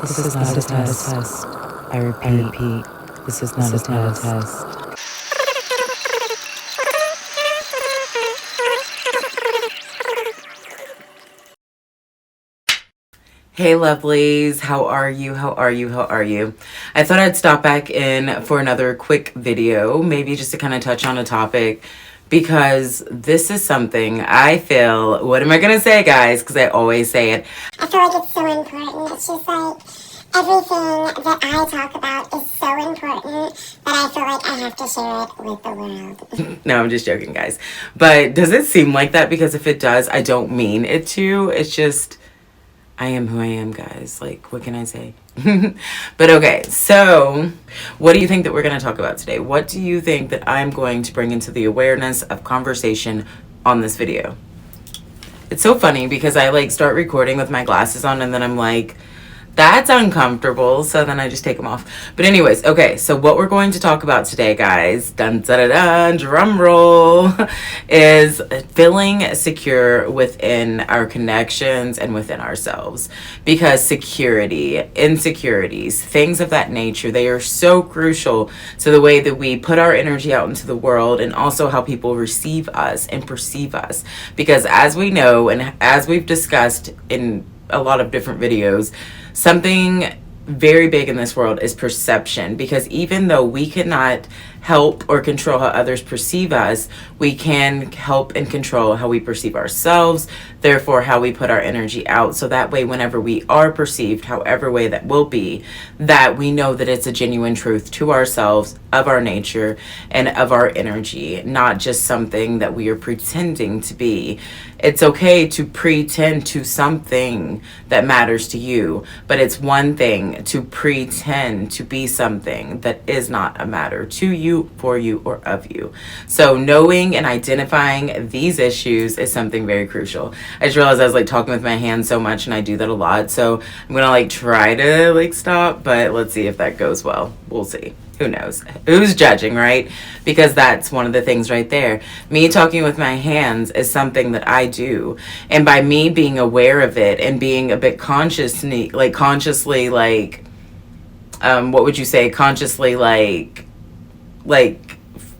This is not a test. I repeat, this is not a test. Hey lovelies, how are you? I thought I'd stop back in for another quick video, maybe just to kind of touch on a topic, because this is something I feel, what am I going to say, guys? Because I always say it. I feel like it's so important. It's just like everything that I talk about is so important that I feel like I have to share it with the world. No, I'm just joking, guys. But does it seem like that? Because if it does, I don't mean it to. It's just, I am who I am, guys. Like, what can I say? But okay, so what do you think that we're going to talk about today? What do you think that I'm going to bring into the awareness of conversation on this video? It's so funny because I like start recording with my glasses on and then I'm like, that's uncomfortable. So then I just take them off. But anyways, okay, so what we're going to talk about today, guys, dun dun dun, dun drum roll, is feeling secure within our connections and within ourselves. Because security, insecurities, things of that nature, they are so crucial to the way that we put our energy out into the world and also how people receive us and perceive us. Because as we know, and as we've discussed in a lot of different videos, something very big in this world is perception, because even though we cannot help or control how others perceive us, we can help and control how we perceive ourselves, therefore how we put our energy out. So that way, whenever we are perceived, however way that will be, that we know that it's a genuine truth to ourselves, of our nature, and of our energy, not just something that we are pretending to be. It's okay to pretend to something that matters to you, but it's one thing to pretend to be something that is not a matter to you, for you, or of you. So knowing and identifying these issues is something very crucial. I just realized I was like talking with my hands so much, and I do that a lot. So I'm gonna like try to like stop, but let's see if that goes well. We'll see. Who knows? Who's judging, right? Because that's one of the things right there. Me talking with my hands is something that I do. And by me being aware of it and being a bit consciously, what would you say? Consciously, like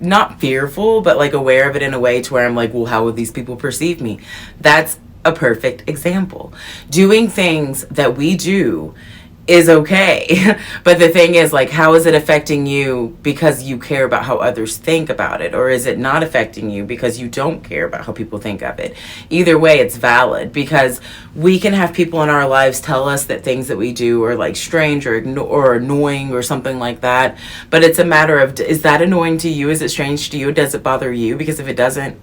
not fearful, but like aware of it in a way to where I'm like, well, how would these people perceive me? That's a perfect example. Doing things that we do is okay. But the thing is, like, how is it affecting you because you care about how others think about it? Or is it not affecting you because you don't care about how people think of it? Either way, it's valid, because we can have people in our lives tell us that things that we do are like strange or annoying or something like that. But it's a matter of, is that annoying to you? Is it strange to you? Does it bother you? Because if it doesn't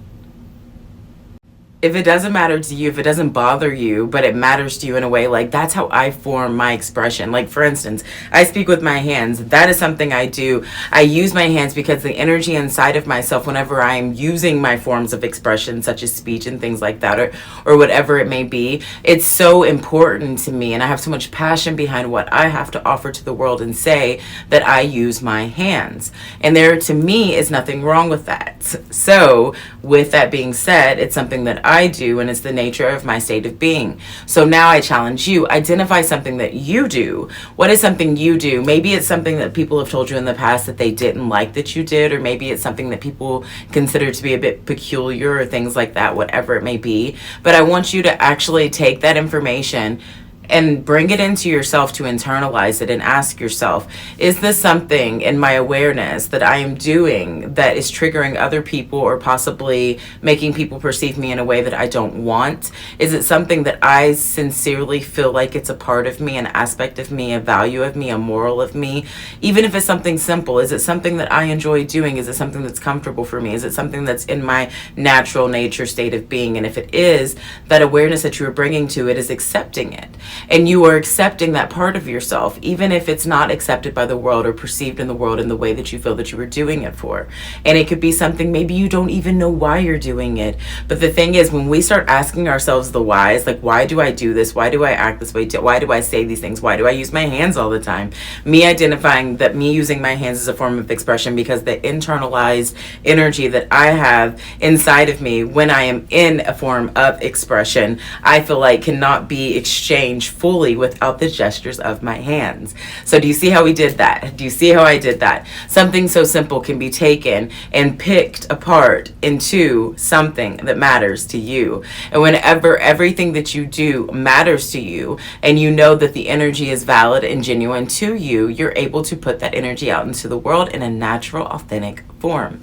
matter to you, if it doesn't bother you, but it matters to you in a way, like, that's how I form my expression. Like, for instance, I speak with my hands. That is something I do. I use my hands because the energy inside of myself, whenever I'm using my forms of expression, such as speech and things like that, or whatever it may be, it's so important to me. And I have so much passion behind what I have to offer to the world and say that I use my hands. And there, to me, is nothing wrong with that. So, with that being said, it's something that I do, and it's the nature of my state of being. So now I challenge you, identify something that you do. What is something you do? Maybe it's something that people have told you in the past that they didn't like that you did, or maybe it's something that people consider to be a bit peculiar or things like that, whatever it may be. But I want you to actually take that information and bring it into yourself to internalize it and ask yourself, is this something in my awareness that I am doing that is triggering other people or possibly making people perceive me in a way that I don't want? Is it something that I sincerely feel like it's a part of me, an aspect of me, a value of me, a moral of me? Even if it's something simple, is it something that I enjoy doing? Is it something that's comfortable for me? Is it something that's in my natural nature state of being? And if it is, that awareness that you are bringing to it is accepting it. And you are accepting that part of yourself, even if it's not accepted by the world or perceived in the world in the way that you feel that you were doing it for. And it could be something maybe you don't even know why you're doing it. But the thing is, when we start asking ourselves the whys, like, why do I do this? Why do I act this way? Why do I say these things? Why do I use my hands all the time? Me identifying that me using my hands is a form of expression because the internalized energy that I have inside of me when I am in a form of expression, I feel like cannot be exchanged change fully without the gestures of my hands. So do you see how we did that? Do you see how I did that? Something so simple can be taken and picked apart into something that matters to you. And whenever everything that you do matters to you, and you know that the energy is valid and genuine to you, you're able to put that energy out into the world in a natural, authentic form.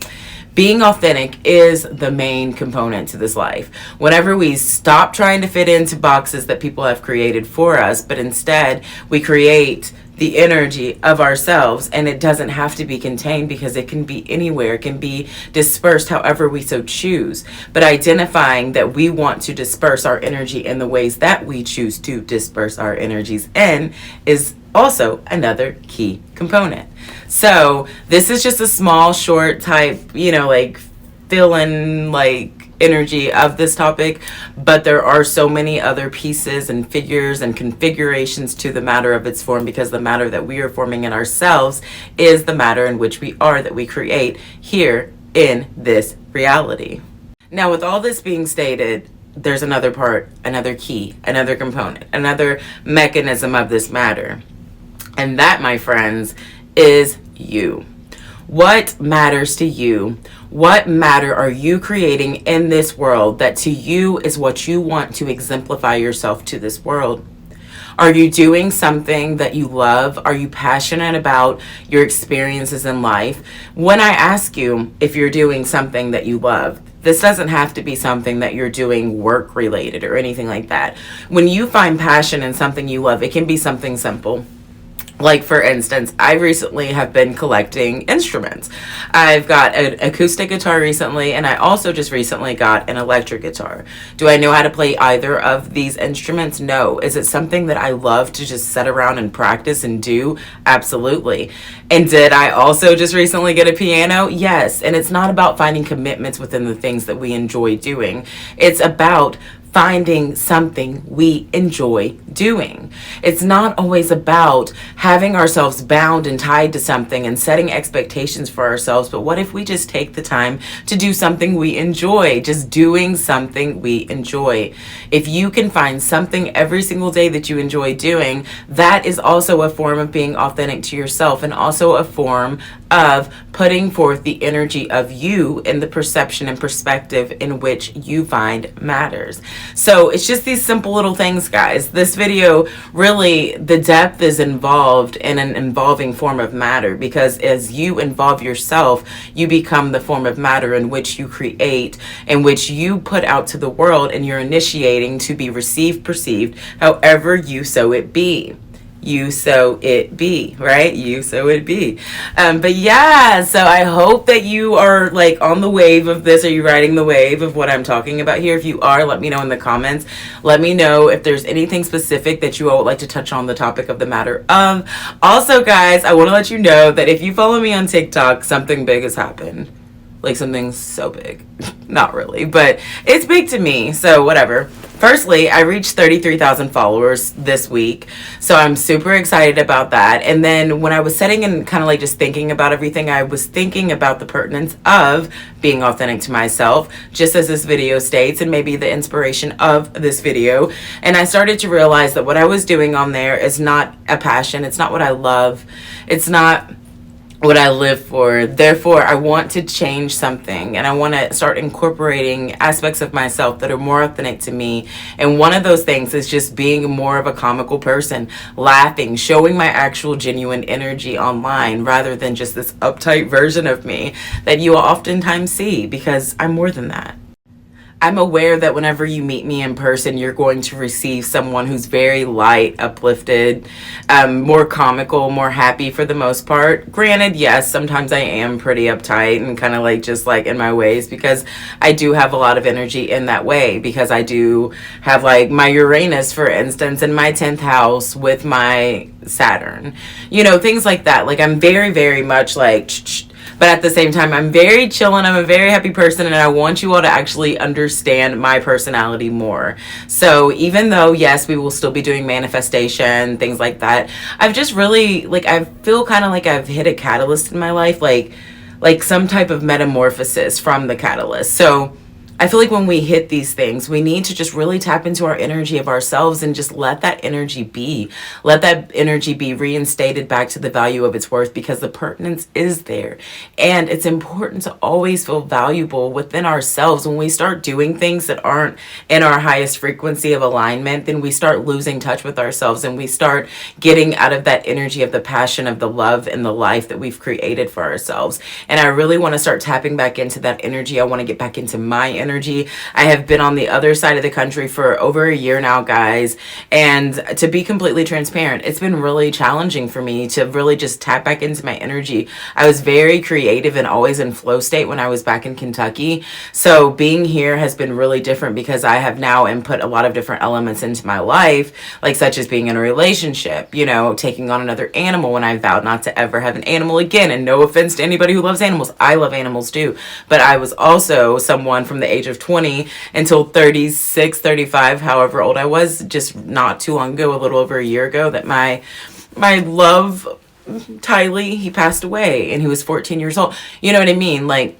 Being authentic is the main component to this life. Whenever we stop trying to fit into boxes that people have created for us, but instead we create the energy of ourselves, and it doesn't have to be contained because it can be anywhere. It can be dispersed however we so choose. But identifying that we want to disperse our energy in the ways that we choose to disperse our energies in is also another key component. So this is just a small, short type, like fill-in, energy of this topic, but there are so many other pieces and figures and configurations to the matter of its form, because the matter that we are forming in ourselves is the matter in which we are, that we create here in this reality. Now, with all this being stated, there's another part, another key, another component, another mechanism of this matter. And that, my friends, is you. What matters to you? What matter are you creating in this world that to you is what you want to exemplify yourself to this world? Are you doing something that you love? Are you passionate about your experiences in life? When I ask you if you're doing something that you love, this doesn't have to be something that you're doing work related or anything like that. When you find passion in something you love, it can be something simple. Like, for instance, I recently have been collecting instruments. I've got an acoustic guitar recently, and I also just recently got an electric guitar. Do I know how to play either of these instruments? No. Is it something that I love to just sit around and practice and do? Absolutely. And did I also just recently get a piano? Yes. And it's not about finding commitments within the things that we enjoy doing. It's about finding something we enjoy doing. It's not always about having ourselves bound and tied to something and setting expectations for ourselves, but what if we just take the time to do something we enjoy, just doing something we enjoy? If you can find something every single day that you enjoy doing, that is also a form of being authentic to yourself, and also a form of putting forth the energy of you in the perception and perspective in which you find matters. So it's just these simple little things, guys. This video, really, the depth is involved in an involving form of matter, because as you involve yourself, you become the form of matter in which you create, in which you put out to the world, and you're initiating to be received, perceived, however you so it be. You so it be, right? You so it be. But yeah, so I hope that you are on the wave of this. Are you riding the wave of what I'm talking about here? If you are, let me know in the comments. Let me know if there's anything specific that you all would like to touch on the topic of the matter of. Also, guys, I want to let you know that if you follow me on TikTok, something big has happened. Something so big. Not really, but it's big to me, so whatever. Firstly, I reached 33,000 followers this week, so I'm super excited about that. And then when I was sitting and kind of just thinking about everything, I was thinking about the pertinence of being authentic to myself, just as this video states, and maybe the inspiration of this video. And I started to realize that what I was doing on there is not a passion. It's not what I love. It's not what I live for. Therefore, I want to change something, and I want to start incorporating aspects of myself that are more authentic to me. And one of those things is just being more of a comical person, laughing, showing my actual genuine energy online, rather than just this uptight version of me that you will oftentimes see, because I'm more than that. I'm aware that whenever you meet me in person, you're going to receive someone who's very light, uplifted, more comical, more happy for the most part. Granted, yes, sometimes I am pretty uptight and kind of just in my ways, because I do have a lot of energy in that way, because I do have my Uranus, for instance, in my 10th house with my Saturn. Things like that. I'm very, very much but at the same time, I'm very chill and I'm a very happy person, and I want you all to actually understand my personality more. So even though, yes, we will still be doing manifestation, things like that, I've just really, I feel kind of I've hit a catalyst in my life, like some type of metamorphosis from the catalyst. So I feel like when we hit these things, we need to just really tap into our energy of ourselves and just let that energy be. Let that energy be reinstated back to the value of its worth, because the pertinence is there. And it's important to always feel valuable within ourselves. When we start doing things that aren't in our highest frequency of alignment, then we start losing touch with ourselves, and we start getting out of that energy of the passion, of the love and the life that we've created for ourselves. And I really want to start tapping back into that energy. I want to get back into my energy. I have been on the other side of the country for over a year now, guys. And to be completely transparent, it's been really challenging for me to really just tap back into my energy. I was very creative and always in flow state when I was back in Kentucky. So being here has been really different, because I have now input a lot of different elements into my life, like such as being in a relationship, you know, taking on another animal when I vowed not to ever have an animal again. And no offense to anybody who loves animals. I love animals too. But I was also someone from the age of 20 until 36, 35, however old I was, just not too long ago, a little over a year ago, that my love, Tylee, he passed away, and he was 14 years old. You know what I mean? Like,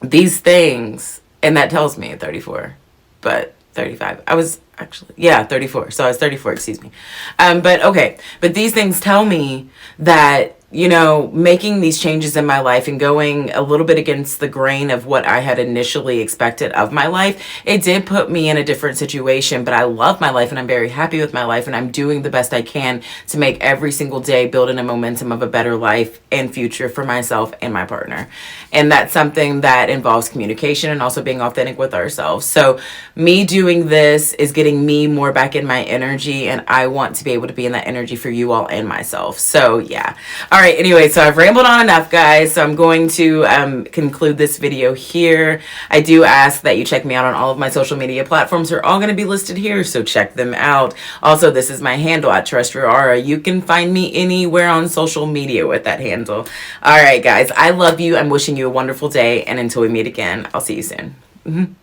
these things, and that tells me 34, but 35. I was actually, 34. So I was 34, excuse me. But these things tell me that, you know, making these changes in my life and going a little bit against the grain of what I had initially expected of my life, it did put me in a different situation. But I love my life, and I'm very happy with my life, and I'm doing the best I can to make every single day build in a momentum of a better life and future for myself and my partner. And that's something that involves communication and also being authentic with ourselves. So me doing this is getting me more back in my energy, and I want to be able to be in that energy for you all and myself. So yeah. All right. Anyway, so I've rambled on enough, guys. So I'm going to conclude this video here. I do ask that you check me out on all of my social media platforms. They're all going to be listed here, so check them out. Also, this is my handle at Terrestrial Aura. You can find me anywhere on social media with that handle. All right, guys. I love you. I'm wishing you a wonderful day, and until we meet again, I'll see you soon.